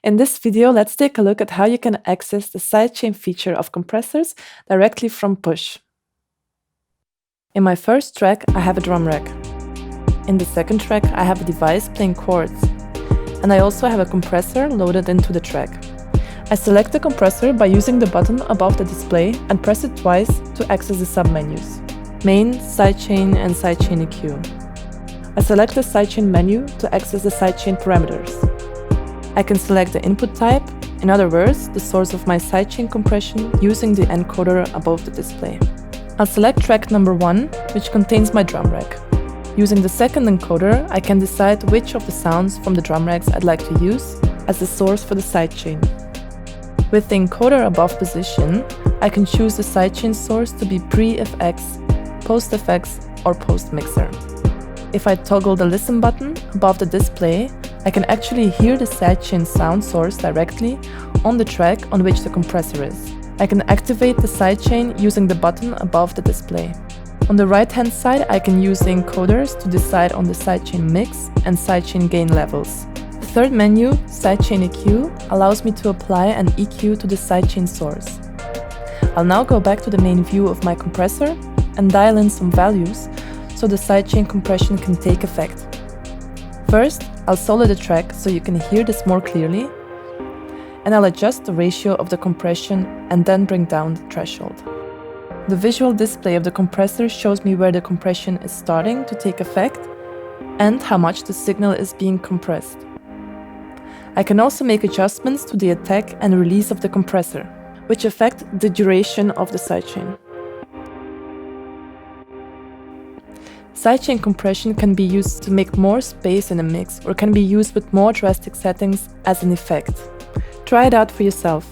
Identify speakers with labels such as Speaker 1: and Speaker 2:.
Speaker 1: In this video, let's take a look at how you can access the sidechain feature of compressors directly from Push. In my first track, I have a drum rack. In the second track, I have a device playing chords. And I also have a compressor loaded into the track. I select the compressor by using the button above the display and press it twice to access the submenus: Main, Sidechain, and Sidechain EQ. I select the Sidechain menu to access the sidechain parameters. I can select the input type, in other words, the source of my sidechain compression, using the encoder above the display. I'll select track number 1, which contains my drum rack. Using the second encoder, I can decide which of the sounds from the drum racks I'd like to use as the source for the sidechain. With the encoder above position, I can choose the sidechain source to be pre-FX, post-FX, or post-mixer. If I toggle the listen button above the display, I can actually hear the sidechain sound source directly on the track on which the compressor is. I can activate the sidechain using the button above the display. On the right-hand side, I can use the encoders to decide on the sidechain mix and sidechain gain levels. The third menu, Sidechain EQ, allows me to apply an EQ to the sidechain source. I'll now go back to the main view of my compressor and dial in some values so the sidechain compression can take effect. First, I'll solo the track so you can hear this more clearly, and I'll adjust the ratio of the compression and then bring down the threshold. The visual display of the compressor shows me where the compression is starting to take effect and how much the signal is being compressed. I can also make adjustments to the attack and release of the compressor, which affect the duration of the sidechain. Sidechain compression can be used to make more space in a mix or can be used with more drastic settings as an effect. Try it out for yourself.